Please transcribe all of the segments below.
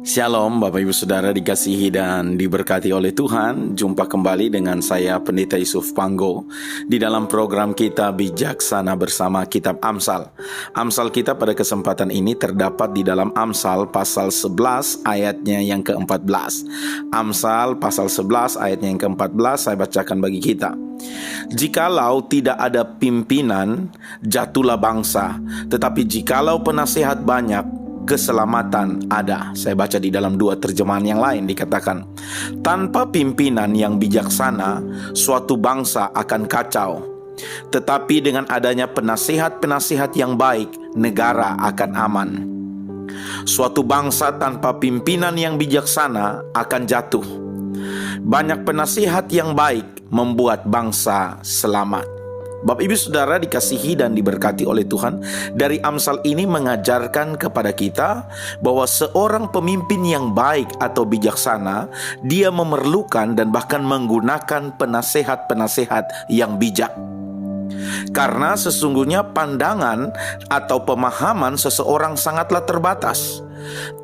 Shalom Bapak Ibu Saudara dikasihi dan diberkati oleh Tuhan. Jumpa kembali dengan saya Pendeta Yusuf Panggo di dalam program kita Bijaksana bersama Kitab Amsal. Amsal kita pada kesempatan ini terdapat di dalam Amsal pasal 11 ayatnya yang ke-14. Amsal pasal 11 ayatnya yang ke-14 saya bacakan bagi kita. Jikalau tidak ada pimpinan, jatuhlah bangsa, tetapi jikalau penasehat banyak, keselamatan ada. Saya baca di dalam dua terjemahan yang lain dikatakan, tanpa pimpinan yang bijaksana, suatu bangsa akan kacau. Tetapi dengan adanya penasihat-penasihat yang baik, negara akan aman. Suatu bangsa tanpa pimpinan yang bijaksana akan jatuh. Banyak penasihat yang baik membuat bangsa selamat. Bapak Ibu Saudara dikasihi dan diberkati oleh Tuhan, dari Amsal ini mengajarkan kepada kita bahwa seorang pemimpin yang baik atau bijaksana, dia memerlukan dan bahkan menggunakan penasehat-penasehat yang bijak. Karena sesungguhnya pandangan atau pemahaman seseorang sangatlah terbatas.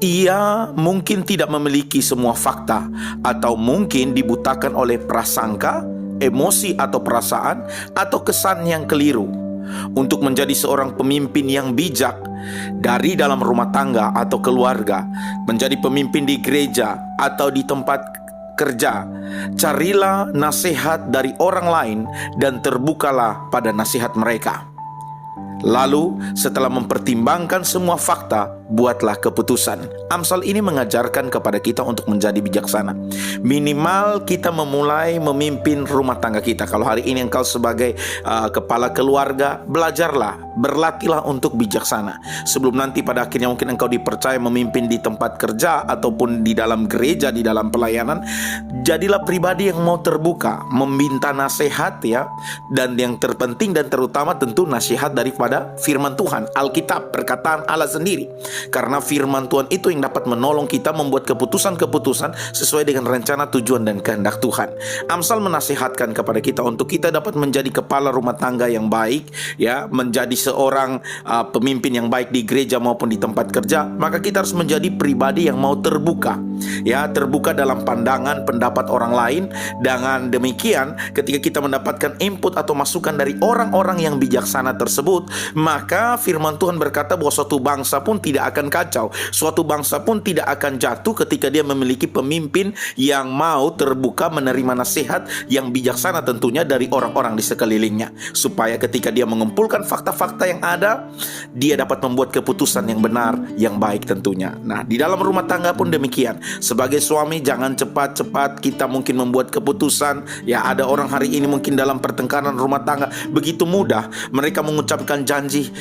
Ia mungkin tidak memiliki semua fakta, atau mungkin dibutakan oleh prasangka, emosi atau perasaan, atau kesan yang keliru. Untuk menjadi seorang pemimpin yang bijak dari dalam rumah tangga atau keluarga, menjadi pemimpin di gereja atau di tempat kerja, carilah nasihat dari orang lain dan terbukalah pada nasihat mereka. Lalu setelah mempertimbangkan semua fakta, buatlah keputusan. Amsal ini mengajarkan kepada kita untuk menjadi bijaksana. Minimal kita memulai memimpin rumah tangga kita. Kalau hari ini engkau sebagai kepala keluarga, belajarlah, berlatihlah untuk bijaksana. Sebelum nanti pada akhirnya mungkin engkau dipercaya memimpin di tempat kerja ataupun di dalam gereja, di dalam pelayanan, jadilah pribadi yang mau terbuka, meminta nasihat ya. Dan yang terpenting dan terutama tentu nasihat daripada firman Tuhan, Alkitab, perkataan Allah sendiri. Karena firman Tuhan itu yang dapat menolong kita membuat keputusan-keputusan sesuai dengan rencana, tujuan, dan kehendak Tuhan. Amsal menasihatkan kepada kita untuk kita dapat menjadi kepala rumah tangga yang baik, ya, menjadi seorang pemimpin yang baik di gereja maupun di tempat kerja. Maka kita harus menjadi pribadi yang mau terbuka, ya, terbuka dalam pandangan, pendapat orang lain. Dengan demikian, ketika kita mendapatkan input atau masukan dari orang-orang yang bijaksana tersebut, maka firman Tuhan berkata bahwa suatu bangsa pun tidak akan kacau, suatu bangsa pun tidak akan jatuh ketika dia memiliki pemimpin yang mau terbuka menerima nasihat yang bijaksana tentunya dari orang-orang di sekelilingnya, supaya ketika dia mengumpulkan fakta-fakta yang ada, dia dapat membuat keputusan yang benar, yang baik tentunya. Nah, di dalam rumah tangga pun demikian. Sebagai suami, jangan cepat-cepat kita mungkin membuat keputusan. Ya, ada orang hari ini mungkin dalam pertengkaran rumah tangga begitu mudah mereka mengucapkan janji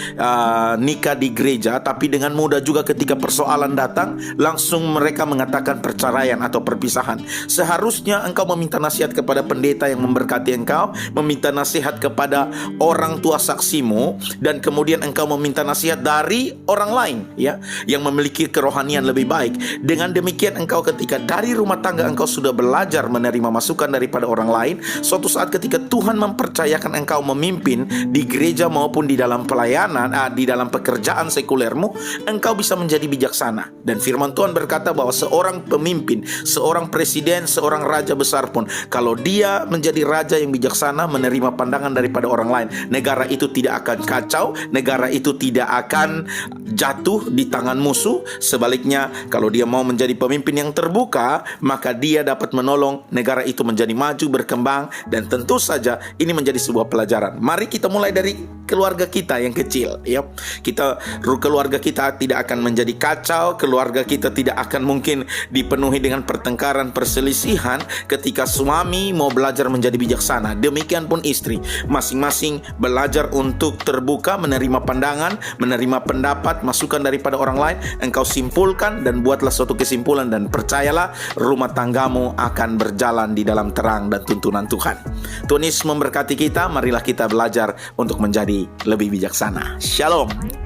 nikah di gereja, tapi dengan mudah juga ketika persoalan datang langsung mereka mengatakan perceraian atau perpisahan. Seharusnya engkau meminta nasihat kepada pendeta yang memberkati engkau, meminta nasihat kepada orang tua saksimu, dan kemudian engkau meminta nasihat dari orang lain ya, yang memiliki kerohanian lebih baik. Dengan demikian engkau ketika dari rumah tangga engkau sudah belajar menerima masukan daripada orang lain, suatu saat ketika Tuhan mempercayakan engkau memimpin di gereja maupun di dalam pelayanan, di dalam pekerjaan sekulermu, engkau bisa menjadi bijaksana. Dan firman Tuhan berkata bahwa seorang pemimpin, seorang presiden, seorang raja besar pun, kalau dia menjadi raja yang bijaksana, menerima pandangan daripada orang lain, negara itu tidak akan kacau, negara itu tidak akan jatuh di tangan musuh. Sebaliknya, kalau dia mau menjadi pemimpin yang terbuka, maka dia dapat menolong negara itu menjadi maju, berkembang. Dan tentu saja ini menjadi sebuah pelajaran. Mari kita mulai dari keluarga kita yang kecil ya. Keluarga kita tidak akan menjadi kacau, keluarga kita tidak akan mungkin dipenuhi dengan pertengkaran, perselisihan ketika suami mau belajar menjadi bijaksana. Demikian pun istri, masing-masing belajar untuk terbuka, menerima pandangan, menerima pendapat, masukan daripada orang lain. Engkau simpulkan dan buatlah suatu kesimpulan, dan percayalah rumah tanggamu akan berjalan di dalam terang dan tuntunan Tuhan. Tuhan Yesus memberkati kita. Marilah kita belajar untuk menjadi lebih bijaksana. Shalom.